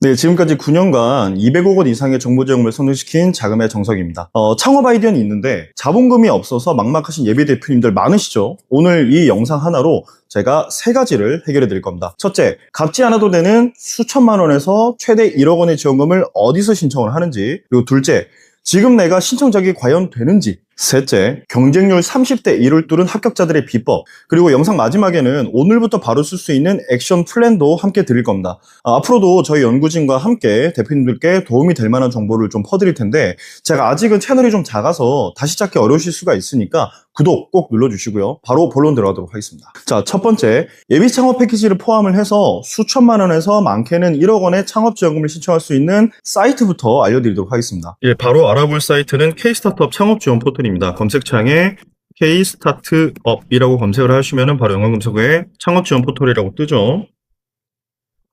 네, 지금까지 9년간 200억 원 이상의 정보 제공을 성공시킨 자금의 정석입니다. 창업 아이디어는 있는데 자본금이 없어서 막막하신 예비 대표님들 많으시죠? 오늘 이 영상 하나로 제가 세 가지를 해결해 드릴 겁니다. 첫째, 갚지 않아도 되는 수천만 원에서 최대 1억 원의 지원금을 어디서 신청을 하는지. 그리고 둘째, 지금 내가 신청 자격이 과연 되는지. 셋째, 경쟁률 30대 1을 뚫은 합격자들의 비법. 그리고 영상 마지막에는 오늘부터 바로 쓸 수 있는 액션 플랜도 함께 드릴 겁니다. 앞으로도 저희 연구진과 함께 대표님들께 도움이 될 만한 정보를 좀 퍼드릴 텐데, 제가 아직은 채널이 좀 작아서 다시 찾기 어려우실 수가 있으니까 구독 꼭 눌러주시고요. 바로 본론 들어가도록 하겠습니다. 자, 첫 번째, 예비 창업 패키지를 포함을 해서 수천만 원에서 많게는 1억 원의 창업 지원금을 신청할 수 있는 사이트부터 알려드리도록 하겠습니다. 예, 바로 알아볼 사이트는 K-스타트업 창업 지원 포털입니다. 검색창에 K-스타트업이라고 검색을 하시면 바로 영어 검색어에 창업 지원 포털이라고 뜨죠.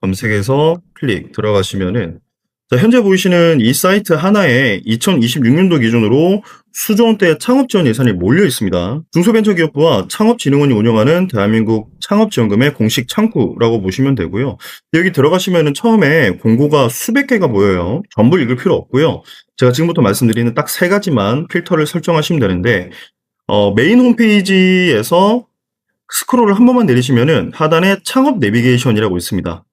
검색해서 클릭 들어가시면은, 자, 현재 보이시는 이 사이트 하나에 2026년도 기준으로 수조 원대의 창업 지원 예산이 몰려 있습니다. 중소벤처기업부와 창업진흥원이 운영하는 대한민국 창업지원금의 공식 창구라고 보시면 되고요. 여기 들어가시면은 처음에 공고가 수백 개가 보여요. 전부 읽을 필요 없고요. 제가 지금부터 말씀드리는 딱 세 가지만 필터를 설정하시면 되는데, 메인 홈페이지에서 스크롤을 한 번만 내리시면은 하단에 창업 내비게이션이라고 있습니다.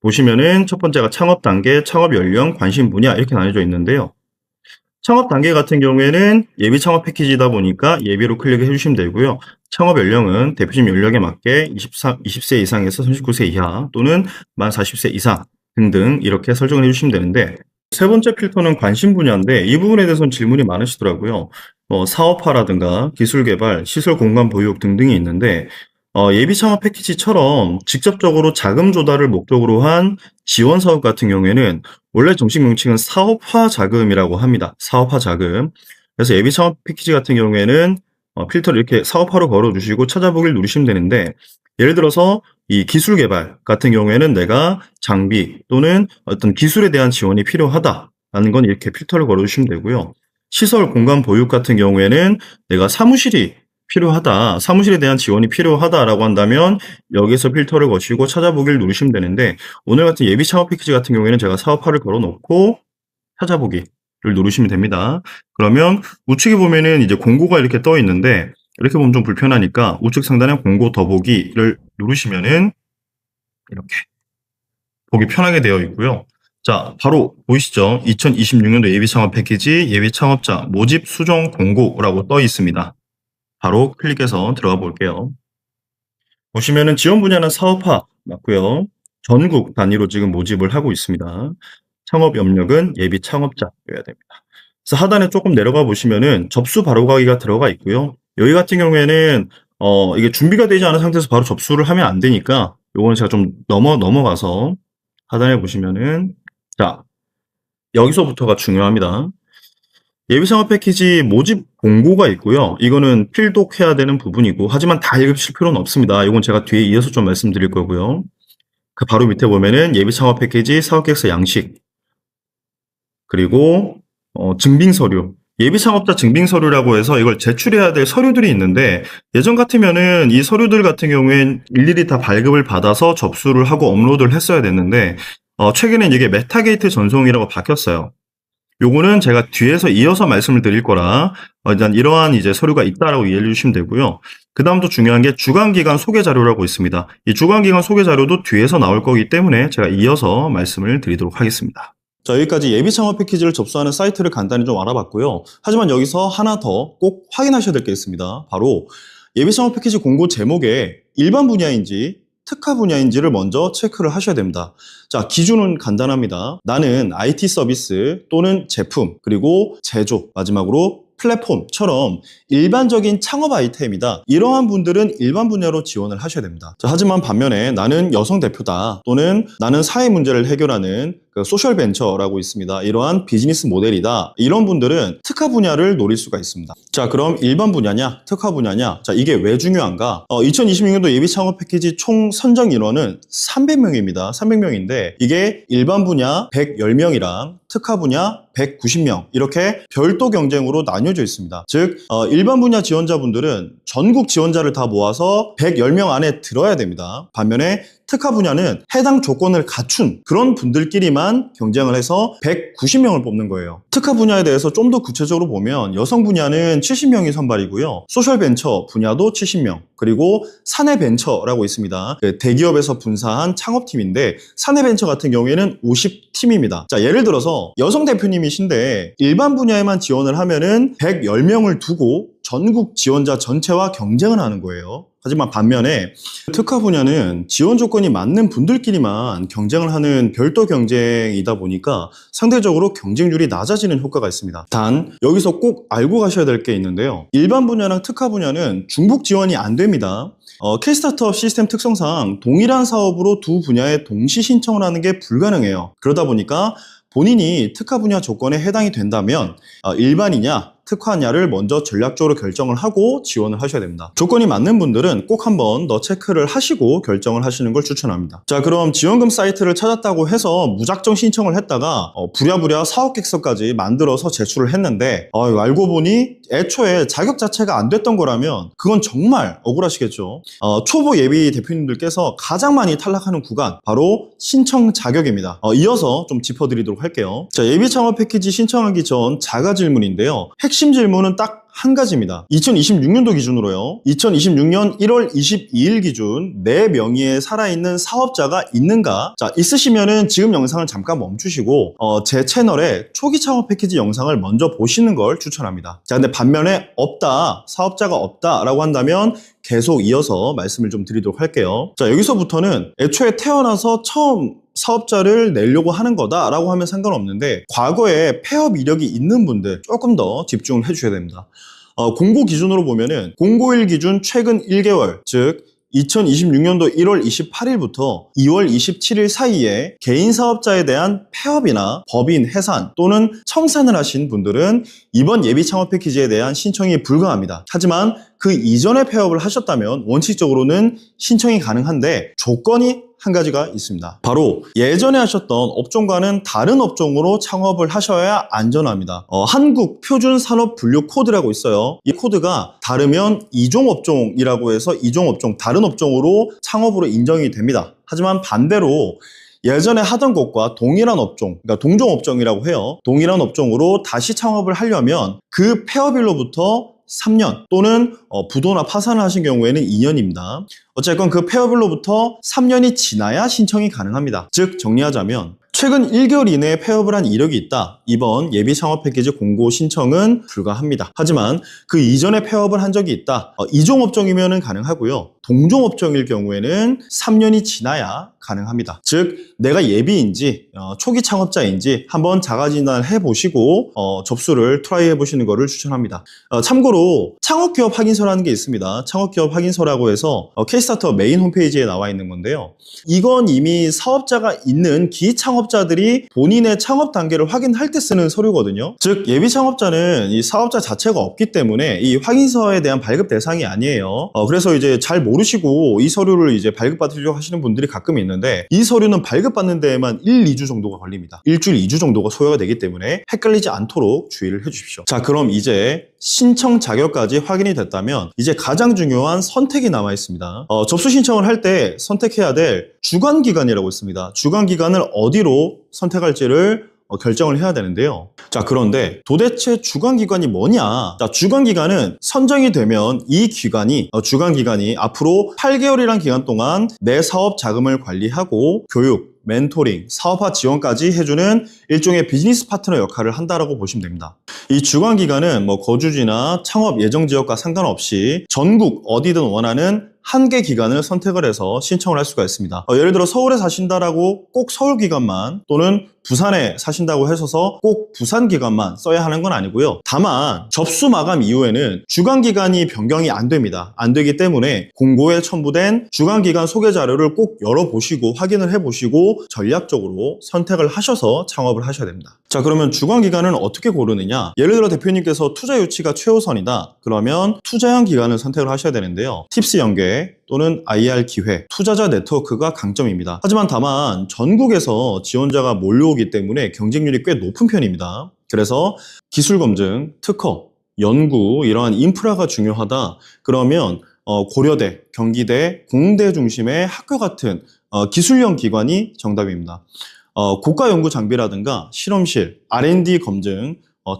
보시면은 첫 번째가 창업 단계, 창업 연령, 관심 분야 이렇게 나뉘어져 있는데요. 창업 단계 같은 경우에는 예비 창업 패키지다 보니까 예비로 클릭해 주시면 되고요. 창업 연령은 대표님 연령에 맞게 20세 이상에서 39세 이하 또는 만 40세 이상 등등 이렇게 설정을 해주시면 되는데, 세 번째 필터는 관심 분야인데 이 부분에 대해서는 질문이 많으시더라고요. 사업화라든가 기술 개발, 시설 공간 보유 등등이 있는데, 예비 창업 패키지처럼 직접적으로 자금 조달을 목적으로 한 지원 사업 같은 경우에는 원래 정식 명칭은 사업화 자금이라고 합니다. 사업화 자금. 그래서 예비 창업 패키지 같은 경우에는 필터를 이렇게 사업화로 걸어주시고 찾아보기를 누르시면 되는데, 예를 들어서 이 기술 개발 같은 경우에는 내가 장비 또는 어떤 기술에 대한 지원이 필요하다라는 건 이렇게 필터를 걸어주시면 되고요. 시설 공간 보유 같은 경우에는 내가 사무실이 필요하다, 사무실에 대한 지원이 필요하다라고 한다면 여기서 필터를 거치고 찾아보기를 누르시면 되는데, 오늘 같은 예비 창업 패키지 같은 경우에는 제가 사업화를 걸어놓고 찾아보기를 누르시면 됩니다. 그러면 우측에 보면은 이제 공고가 이렇게 떠 있는데, 이렇게 보면 좀 불편하니까 우측 상단에 공고 더보기를 누르시면은 이렇게 보기 편하게 되어 있고요. 자, 바로 보이시죠? 2026년도 예비 창업 패키지 예비 창업자 모집 수정 공고라고 떠 있습니다. 바로 클릭해서 들어가 볼게요. 보시면은 지원 분야는 사업화 맞고요. 전국 단위로 지금 모집을 하고 있습니다. 창업 협력은 예비 창업자여야 됩니다. 그래서 하단에 조금 내려가 보시면은 접수 바로가기가 들어가 있고요. 여기 같은 경우에는 이게 준비가 되지 않은 상태에서 바로 접수를 하면 안 되니까 요거는 제가 좀 넘어가서 하단에 보시면은, 자, 여기서부터가 중요합니다. 예비 창업 패키지 모집 공고가 있고요. 이거는 필독해야 되는 부분이고, 하지만 다 읽으실 필요는 없습니다. 이건 제가 뒤에 이어서 좀 말씀드릴 거고요. 그 바로 밑에 보면은 예비 창업 패키지 사업계획서 양식, 그리고 증빙 서류, 예비 창업자 증빙 서류라고 해서 이걸 제출해야 될 서류들이 있는데, 예전 같으면은 이 서류들 같은 경우엔 일일이 다 발급을 받아서 접수를 하고 업로드를 했어야 됐는데, 최근에 이게 메타게이트 전송이라고 바뀌었어요. 요거는 제가 뒤에서 이어서 말씀을 드릴 거라 일단 이러한 이제 서류가 있다라고 이해해 주시면 되고요. 그 다음 또 중요한 게 주관기관 소개 자료라고 있습니다. 이 주관기관 소개 자료도 뒤에서 나올 거기 때문에 제가 이어서 말씀을 드리도록 하겠습니다. 자, 여기까지 예비 창업 패키지를 접수하는 사이트를 간단히 좀 알아봤고요. 하지만 여기서 하나 더 꼭 확인하셔야 될 게 있습니다. 바로 예비 창업 패키지 공고 제목에 일반 분야인지 특화 분야인지를 먼저 체크를 하셔야 됩니다. 자, 기준은 간단합니다. 나는 IT 서비스 또는 제품, 그리고 제조, 마지막으로 플랫폼처럼 일반적인 창업 아이템이다. 이러한 분들은 일반 분야로 지원을 하셔야 됩니다. 자, 하지만 반면에 나는 여성 대표다 또는 나는 사회 문제를 해결하는 소셜 벤처라고 있습니다. 이러한 비즈니스 모델이다. 이런 분들은 특화 분야를 노릴 수가 있습니다. 자, 그럼 일반 분야냐, 특화 분야냐? 자, 이게 왜 중요한가? 2026년도 예비 창업 패키지 총 선정 인원은 300명입니다. 300명인데 이게 일반 분야 110명이랑 특화 분야 190명 이렇게 별도 경쟁으로 나뉘어져 있습니다. 즉 일반 분야 지원자분들은 전국 지원자를 다 모아서 110명 안에 들어야 됩니다. 반면에 특화 분야는 해당 조건을 갖춘 그런 분들끼리만 경쟁을 해서 190명을 뽑는 거예요. 특화 분야에 대해서 좀 더 구체적으로 보면 여성 분야는 70명이 선발이고요. 소셜 벤처 분야도 70명, 그리고 사내 벤처라고 있습니다. 대기업에서 분사한 창업팀인데 사내 벤처 같은 경우에는 50팀입니다. 자, 예를 들어서 여성 대표님이신데 일반 분야에만 지원을 하면은 110명을 두고 전국 지원자 전체와 경쟁을 하는 거예요. 하지만 반면에 특화 분야는 지원 조건이 맞는 분들끼리만 경쟁을 하는 별도 경쟁이다 보니까 상대적으로 경쟁률이 낮아지는 효과가 있습니다. 단 여기서 꼭 알고 가셔야 될 게 있는데요. 일반 분야랑 특화 분야는 중복 지원이 안 됩니다. K-스타트업 시스템 특성상 동일한 사업으로 두 분야에 동시 신청을 하는 게 불가능해요. 그러다 보니까 본인이 특화 분야 조건에 해당이 된다면 일반이냐 특화냐를 먼저 전략적으로 결정을 하고 지원을 하셔야 됩니다. 조건이 맞는 분들은 꼭 한번 더 체크를 하시고 결정을 하시는 걸 추천합니다. 자, 그럼 지원금 사이트를 찾았다고 해서 무작정 신청을 했다가 부랴부랴 사업계획서까지 만들어서 제출을 했는데 알고 보니 애초에 자격 자체가 안 됐던 거라면 그건 정말 억울하시겠죠. 초보 예비 대표님들께서 가장 많이 탈락하는 구간 바로 신청 자격입니다. 이어서 좀 짚어드리도록 할게요. 자, 예비 창업 패키지 신청하기 전 자가 질문인데요. 핵심 질문은 딱 한 가지입니다. 2026년도 기준으로요. 2026년 1월 22일 기준 내 명의에 살아있는 사업자가 있는가? 자, 있으시면은 지금 영상을 잠깐 멈추시고 제 채널에 초기 창업 패키지 영상을 먼저 보시는 걸 추천합니다. 자, 근데 반면에 없다, 사업자가 없다라고 한다면 계속 이어서 말씀을 좀 드리도록 할게요. 자, 여기서부터는 애초에 태어나서 처음 사업자를 내려고 하는 거다라고 하면 상관없는데 과거에 폐업 이력이 있는 분들 조금 더 집중을 해주셔야 됩니다. 공고 기준으로 보면은 공고일 기준 최근 1개월, 즉 2026년도 1월 28일부터 2월 27일 사이에 개인 사업자에 대한 폐업이나 법인 해산 또는 청산을 하신 분들은 이번 예비 창업 패키지에 대한 신청이 불가합니다. 하지만 그 이전에 폐업을 하셨다면 원칙적으로는 신청이 가능한데 조건이 한 가지가 있습니다. 바로 예전에 하셨던 업종과는 다른 업종으로 창업을 하셔야 안전합니다. 한국 표준 산업 분류 코드라고 있어요. 이 코드가 다르면 이종업종이라고 해서 이종업종, 다른 업종으로 창업으로 인정이 됩니다. 하지만 반대로 예전에 하던 것과 동일한 업종, 그러니까 동종업종이라고 해요. 동일한 업종으로 다시 창업을 하려면 그 폐업일로부터 3년 또는 부도나 파산을 하신 경우에는 2년입니다. 어쨌건 그 폐업일로부터 3년이 지나야 신청이 가능합니다. 즉 정리하자면 최근 1개월 이내에 폐업을 한 이력이 있다. 이번 예비 창업 패키지 공고 신청은 불가합니다. 하지만 그 이전에 폐업을 한 적이 있다. 이종업종이면 가능하고요. 동종업종일 경우에는 3년이 지나야 가능합니다. 즉 내가 예비인지 초기 창업자인지 한번 자가진단을 해보시고 접수를 트라이 해보시는 것을 추천합니다. 참고로 창업기업 확인서라는 게 있습니다. 창업기업 확인서라고 해서 K-스타트업 메인 홈페이지에 나와 있는 건데요. 이건 이미 사업자가 있는 기창업자들이 본인의 창업 단계를 확인할 때 쓰는 서류거든요. 즉 예비 창업자는 이 사업자 자체가 없기 때문에 이 확인서에 대한 발급 대상이 아니에요. 그래서 이제 잘 모르시고 이 서류를 이제 발급받으려고 하시는 분들이 가끔 있는데 이 서류는 발급받는 데에만 1, 2주 정도가 걸립니다. 일주일, 2주 정도가 소요가 되기 때문에 헷갈리지 않도록 주의를 해주십시오. 자, 그럼 이제 신청 자격까지 확인이 됐다면 이제 가장 중요한 선택이 남아 있습니다. 접수 신청을 할 때 선택해야 될 주관기관이라고 있습니다. 주관기관을 어디로 선택할지를 결정을 해야 되는데요. 자, 그런데 도대체 주관기관이 뭐냐? 자, 주관기관은 선정이 되면 이 기관이, 주관기관이 앞으로 8개월이란 기간 동안 내 사업 자금을 관리하고 교육, 멘토링, 사업화 지원까지 해주는 일종의 비즈니스 파트너 역할을 한다라고 보시면 됩니다. 이 주관기관은 거주지나 창업 예정 지역과 상관없이 전국 어디든 원하는 한 개 기관을 선택을 해서 신청을 할 수가 있습니다. 예를 들어 서울에 사신다라고 꼭 서울 기관만 또는 부산에 사신다고 하셔서 꼭 부산 기관만 써야 하는 건 아니고요. 다만 접수 마감 이후에는 주관기관이 변경이 안 됩니다. 안 되기 때문에 공고에 첨부된 주관기관 소개 자료를 꼭 열어보시고 확인을 해보시고 전략적으로 선택을 하셔서 창업을 하셔야 됩니다. 자, 그러면 주관기관은 어떻게 고르느냐? 예를 들어 대표님께서 투자 유치가 최우선이다. 그러면 투자형 기관을 선택을 하셔야 되는데요. 팁스 연계 또는 IR 기회, 투자자 네트워크가 강점입니다. 하지만 다만 전국에서 지원자가 몰려오기 때문에 경쟁률이 꽤 높은 편입니다. 그래서 기술 검증, 특허, 연구 이러한 인프라가 중요하다. 그러면 고려대, 경기대, 공대 중심의 학교 같은 기술형 기관이 정답입니다. 고가 연구 장비라든가 실험실, R&D 검증,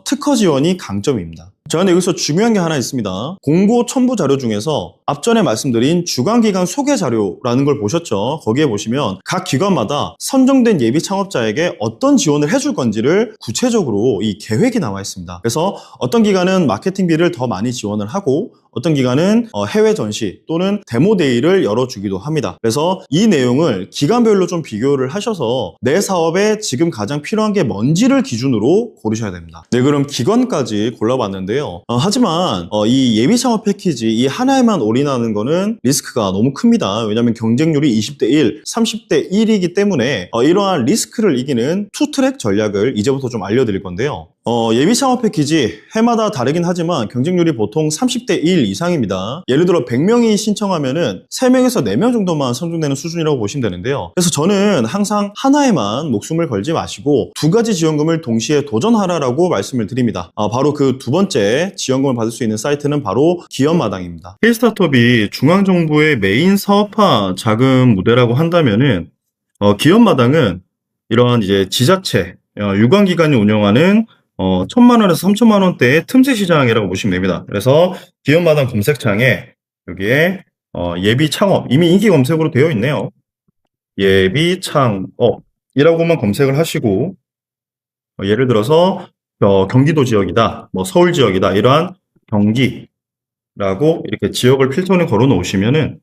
특허 지원이 강점입니다. 자, 근데 여기서 중요한 게 하나 있습니다. 공고 첨부 자료 중에서 앞전에 말씀드린 주관기관 소개 자료라는 걸 보셨죠? 거기에 보시면 각 기관마다 선정된 예비 창업자에게 어떤 지원을 해줄 건지를 구체적으로 이 계획이 나와 있습니다. 그래서 어떤 기관은 마케팅비를 더 많이 지원을 하고 어떤 기관은 해외 전시 또는 데모데이를 열어주기도 합니다. 그래서 이 내용을 기관별로 좀 비교를 하셔서 내 사업에 지금 가장 필요한 게 뭔지를 기준으로 고르셔야 됩니다. 네, 그럼 기관까지 골라봤는데요. 하지만 이 예비 창업 패키지 이 하나에만 올인하는 거는 리스크가 너무 큽니다. 왜냐하면 경쟁률이 20대 1, 30대 1이기 때문에 이러한 리스크를 이기는 투트랙 전략을 이제부터 좀 알려드릴 건데요. 예비 창업 패키지 해마다 다르긴 하지만 경쟁률이 보통 30대 1 이상입니다. 예를 들어 100명이 신청하면은 3명에서 4명 정도만 선정되는 수준이라고 보시면 되는데요. 그래서 저는 항상 하나에만 목숨을 걸지 마시고 2가지 지원금을 동시에 도전하라라고 말씀을 드립니다. 바로 그 두 번째 지원금을 받을 수 있는 사이트는 바로 기업마당입니다. K-스타트업이 중앙정부의 메인 사업화 자금 모델이라고 한다면은 기업마당은 이러한 이제 지자체, 유관기관이 운영하는 1,000만 원에서 3,000만 원대의 틈새 시장이라고 보시면 됩니다. 그래서 기업마당 검색창에 여기에 예비 창업, 이미 인기 검색으로 되어 있네요. 예비 창업이라고만 검색을 하시고 예를 들어서 경기도 지역이다, 뭐 서울 지역이다, 이러한 경기라고 이렇게 지역을 필터를 걸어 놓으시면은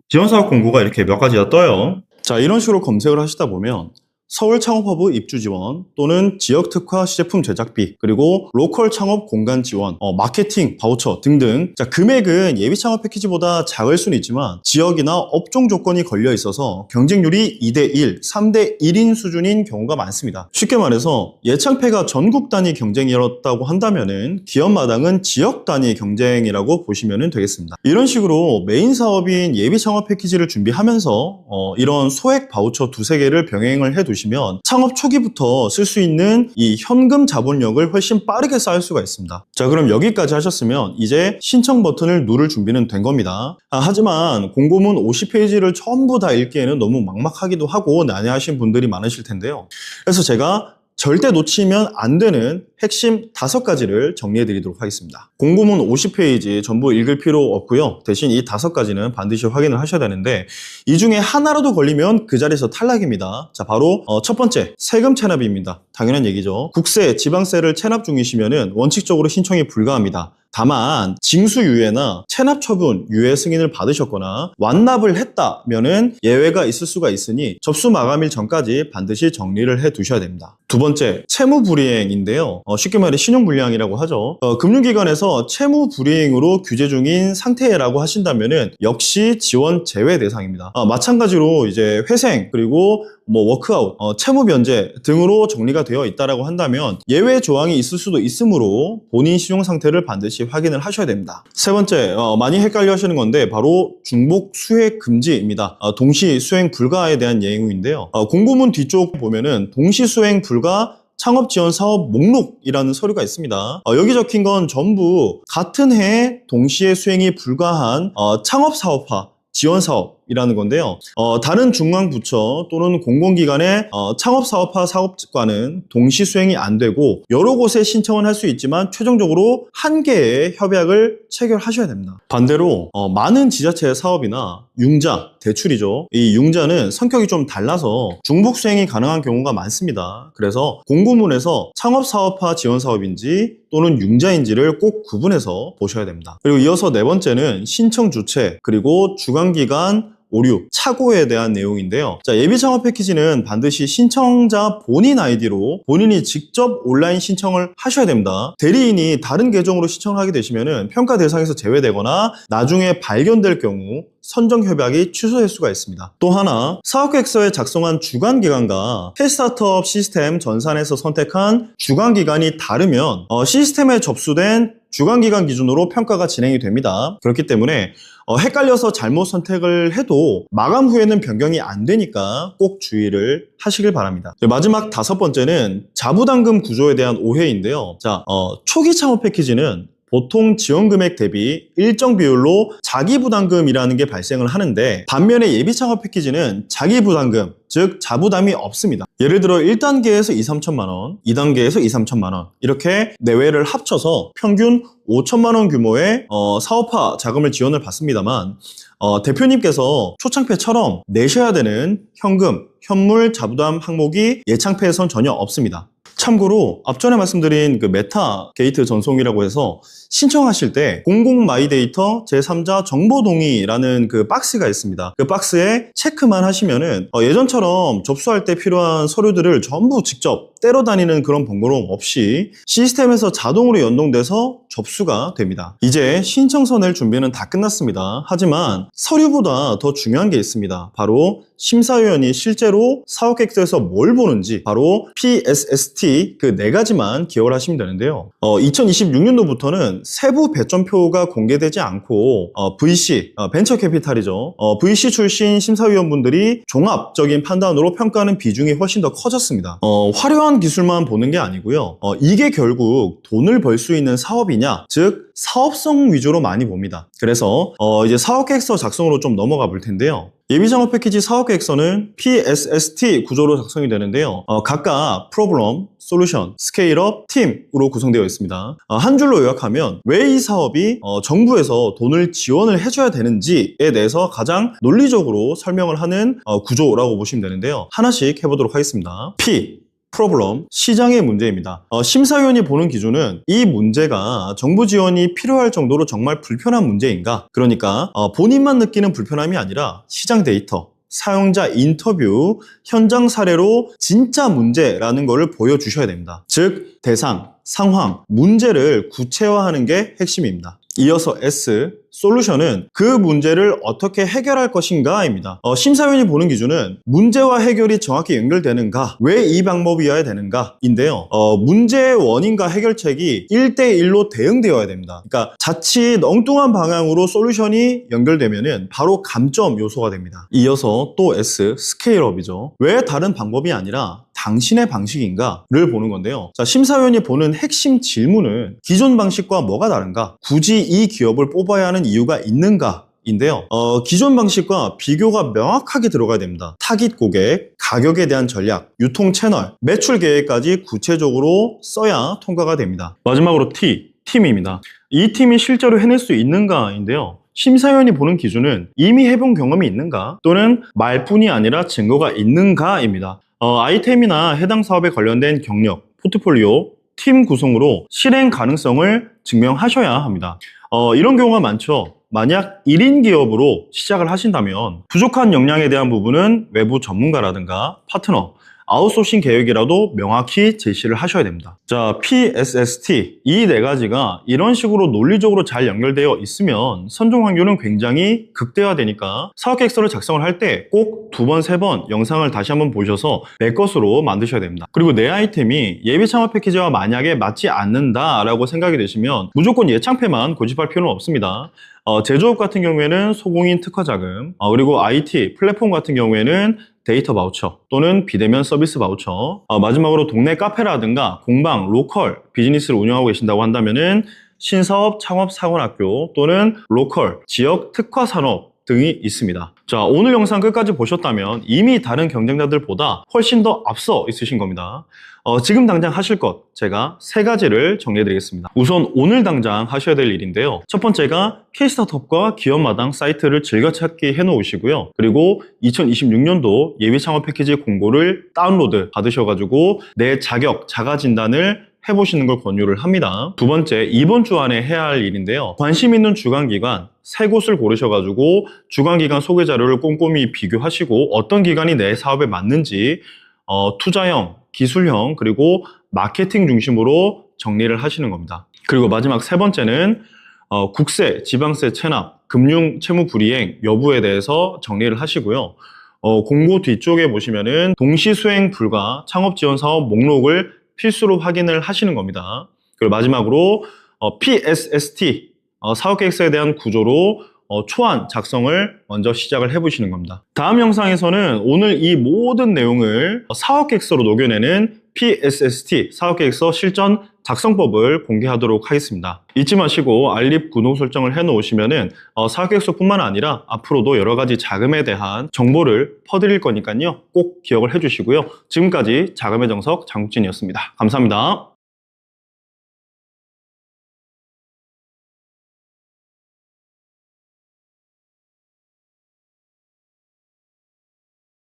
지원사업 공고가 이렇게 몇 가지가 떠요. 자, 이런 식으로 검색을 하시다 보면 서울 창업허브 입주 지원 또는 지역 특화 시제품 제작비, 그리고 로컬 창업 공간 지원, 마케팅, 바우처 등등. 자, 금액은 예비 창업 패키지보다 작을 수는 있지만 지역이나 업종 조건이 걸려 있어서 경쟁률이 2대 1, 3대 1인 수준인 경우가 많습니다. 쉽게 말해서 예창패가 전국 단위 경쟁이었다고 한다면은 기업마당은 지역 단위 경쟁이라고 보시면 되겠습니다. 이런 식으로 메인 사업인 예비 창업 패키지를 준비하면서 이런 소액 바우처 2-3개를 병행을 해두시면 창업 초기부터 쓸 수 있는 이 현금 자본력을 훨씬 빠르게 쌓을 수가 있습니다. 자, 그럼 여기까지 하셨으면 이제 신청 버튼을 누를 준비는 된 겁니다. 하지만 공고문 50페이지를 전부 다 읽기에는 너무 막막하기도 하고 난해하신 분들이 많으실 텐데요. 그래서 제가 절대 놓치면 안 되는 핵심 5가지를 정리해 드리도록 하겠습니다. 공고문 50페이지 전부 읽을 필요 없고요. 대신 이 5가지는 반드시 확인을 하셔야 되는데 이 중에 하나라도 걸리면 그 자리에서 탈락입니다. 자, 바로 첫 번째, 세금 체납입니다. 당연한 얘기죠. 국세, 지방세를 체납 중이시면은 원칙적으로 신청이 불가합니다. 다만 징수유예나 체납처분 유예 승인을 받으셨거나 완납을 했다면은 예외가 있을 수가 있으니 접수 마감일 전까지 반드시 정리를 해 두셔야 됩니다. 두 번째, 채무불이행인데요. 쉽게 말해 신용불량이라고 하죠. 금융기관에서 채무불이행으로 규제 중인 상태라고 하신다면은 역시 지원 제외 대상입니다. 마찬가지로 이제 회생 그리고 워크아웃, 채무 변제 등으로 정리가 되어 있다라고 한다면 예외 조항이 있을 수도 있으므로 본인 신용 상태를 반드시 확인을 하셔야 됩니다. 세 번째, 많이 헷갈려 하시는 건데 바로 중복 수혜 금지입니다. 동시 수행 불가에 대한 내용인데요. 공고문 뒤쪽 보면은 동시 수행 불가 창업 지원 사업 목록이라는 서류가 있습니다. 여기 적힌 건 전부 같은 해에 동시에 수행이 불가한 창업 사업화 지원 사업이라는 건데요. 다른 중앙부처 또는 공공기관의 창업사업화 사업과는 동시 수행이 안 되고 여러 곳에 신청은 할 수 있지만 최종적으로 한 개의 협약을 체결하셔야 됩니다. 반대로 많은 지자체의 사업이나 융자, 대출이죠. 이 융자는 성격이 좀 달라서 중복 수행이 가능한 경우가 많습니다. 그래서 공고문에서 창업사업화 지원 사업인지 또는 융자인지를 꼭 구분해서 보셔야 됩니다. 그리고 이어서 네 번째는 신청 주체 그리고 주관기관 오류, 착오에 대한 내용인데요. 자, 예비 창업 패키지는 반드시 신청자 본인 아이디로 본인이 직접 온라인 신청을 하셔야 됩니다. 대리인이 다른 계정으로 신청을 하게 되시면은 평가 대상에서 제외되거나 나중에 발견될 경우 선정 협약이 취소될 수가 있습니다. 또 하나, 사업계획서에 작성한 주관기관과 K-스타트업 시스템 전산에서 선택한 주관기관이 다르면 시스템에 접수된 주관기관 기준으로 평가가 진행이 됩니다. 그렇기 때문에 헷갈려서 잘못 선택을 해도 마감 후에는 변경이 안 되니까 꼭 주의를 하시길 바랍니다. 마지막 5번째는 자부담금 구조에 대한 오해인데요. 자, 초기 창업 패키지는 보통 지원 금액 대비 일정 비율로 자기 부담금이라는 게 발생을 하는데, 반면에 예비 창업 패키지는 자기 부담금, 즉 자부담이 없습니다. 예를 들어 1단계에서 2, 3천만 원, 2단계에서 2, 3천만 원 이렇게 내외를 합쳐서 평균 5천만 원 규모의 사업화 자금을 지원을 받습니다만, 대표님께서 초창패처럼 내셔야 되는 현금, 현물 자부담 항목이 예창패에선 전혀 없습니다. 참고로 앞전에 말씀드린 그 메타 게이트 전송이라고 해서 신청하실 때 공공 마이데이터 제3자 정보 동의라는 그 박스가 있습니다. 그 박스에 체크만 하시면은 예전처럼 접수할 때 필요한 서류들을 전부 직접 떼러 다니는 그런 번거로움 없이 시스템에서 자동으로 연동돼서 접수가 됩니다. 이제 신청서 낼 준비는 다 끝났습니다. 하지만 서류보다 더 중요한 게 있습니다. 바로 심사위원이 실제로 사업 계획서에서 뭘 보는지, 바로 PSST 그 4가지만 기억을 하시면 되는데요. 2026년도부터는 세부 배점표가 공개되지 않고 VC, 벤처 캐피탈이죠. VC 출신 심사위원분들이 종합적인 판단으로 평가하는 비중이 훨씬 더 커졌습니다. 화려한 기술만 보는 게 아니고요. 이게 결국 돈을 벌 수 있는 사업이냐, 즉 사업성 위주로 많이 봅니다. 그래서 이제 사업계획서 작성으로 좀 넘어가 볼 텐데요. 예비창업 패키지 사업계획서는 PSST 구조로 작성이 되는데요. 각각 프로블럼, 솔루션, 스케일업, 팀으로 구성되어 있습니다. 한 줄로 요약하면 왜 이 사업이 정부에서 돈을 지원을 해줘야 되는지에 대해서 가장 논리적으로 설명을 하는 구조라고 보시면 되는데요. 하나씩 해보도록 하겠습니다. P, 프로블럼, 시장의 문제입니다. 심사위원이 보는 기준은 이 문제가 정부 지원이 필요할 정도로 정말 불편한 문제인가? 그러니까 본인만 느끼는 불편함이 아니라 시장 데이터, 사용자 인터뷰, 현장 사례로 진짜 문제라는 것을 보여주셔야 됩니다. 즉, 대상, 상황, 문제를 구체화하는 게 핵심입니다. 이어서 S, 솔루션은 그 문제를 어떻게 해결할 것인가입니다. 심사위원이 보는 기준은 문제와 해결이 정확히 연결되는가, 왜 이 방법이어야 되는가 인데요. 문제의 원인과 해결책이 1대1로 대응되어야 됩니다. 그러니까 자칫 엉뚱한 방향으로 솔루션이 연결되면은 바로 감점 요소가 됩니다. 이어서 또 S, 스케일업이죠. 왜 다른 방법이 아니라 당신의 방식인가를 보는 건데요. 자, 심사위원이 보는 핵심 질문은 기존 방식과 뭐가 다른가? 굳이 이 기업을 뽑아야 하는 이유가 있는가? 인데요. 기존 방식과 비교가 명확하게 들어가야 됩니다. 타깃 고객, 가격에 대한 전략, 유통 채널, 매출 계획까지 구체적으로 써야 통과가 됩니다. 마지막으로 팀입니다. 이 팀이 실제로 해낼 수 있는가인데요. 심사위원이 보는 기준은 이미 해본 경험이 있는가, 또는 말뿐이 아니라 증거가 있는가입니다. 아이템이나 해당 사업에 관련된 경력, 포트폴리오, 팀 구성으로 실행 가능성을 증명하셔야 합니다. 이런 경우가 많죠. 만약 1인 기업으로 시작을 하신다면 부족한 역량에 대한 부분은 외부 전문가라든가 파트너, 아웃소싱 계획이라도 명확히 제시를 하셔야 됩니다. 자, PSST 이 4가지가 이런 식으로 논리적으로 잘 연결되어 있으면 선정 확률은 굉장히 극대화되니까 사업계획서를 작성을 할 때 꼭 2번, 3번 영상을 다시 한번 보셔서 내 것으로 만드셔야 됩니다. 그리고 내 아이템이 예비 창업 패키지와 만약에 맞지 않는다라고 생각이 되시면 무조건 예창패만 고집할 필요는 없습니다. 제조업 같은 경우에는 소공인 특화 자금, 그리고 IT, 플랫폼 같은 경우에는 데이터 바우처 또는 비대면 서비스 바우처, 마지막으로 동네 카페라든가 공방, 로컬 비즈니스를 운영하고 계신다고 한다면은 신사업 창업 사관학교 또는 로컬 지역 특화 산업 등이 있습니다. 자, 오늘 영상 끝까지 보셨다면 이미 다른 경쟁자들보다 훨씬 더 앞서 있으신 겁니다. 지금 당장 하실 것 제가 3가지를 정리해 드리겠습니다. 우선 오늘 당장 하셔야 될 일인데요. 첫 번째가 K스타트업과 기업마당 사이트를 즐겨찾기 해 놓으시고요. 그리고 2026년도 예비 창업 패키지 공고를 다운로드 받으셔가지고 내 자격, 자가 진단을 해보시는 걸 권유를 합니다. 두 번째, 이번 주 안에 해야 할 일인데요. 관심 있는 주관기관 3곳을 고르셔가지고 주관기관 소개 자료를 꼼꼼히 비교하시고 어떤 기관이 내 사업에 맞는지 투자형, 기술형, 그리고 마케팅 중심으로 정리를 하시는 겁니다. 그리고 마지막 3번째는 국세, 지방세 체납, 금융 채무 불이행 여부에 대해서 정리를 하시고요. 공고 뒤쪽에 보시면은 동시 수행 불가 창업 지원 사업 목록을 필수로 확인을 하시는 겁니다. 그리고 마지막으로 PSST 사업 계획서에 대한 구조로 초안 작성을 먼저 시작을 해보시는 겁니다. 다음 영상에서는 오늘 이 모든 내용을 사업계획서로 녹여내는 PSST 사업계획서 실전 작성법을 공개하도록 하겠습니다. 잊지 마시고 알립 구독 설정을 해놓으시면은 사업계획서뿐만 아니라 앞으로도 여러 가지 자금에 대한 정보를 퍼드릴 거니까요. 꼭 기억을 해주시고요. 지금까지 자금의 정석 장국진이었습니다. 감사합니다.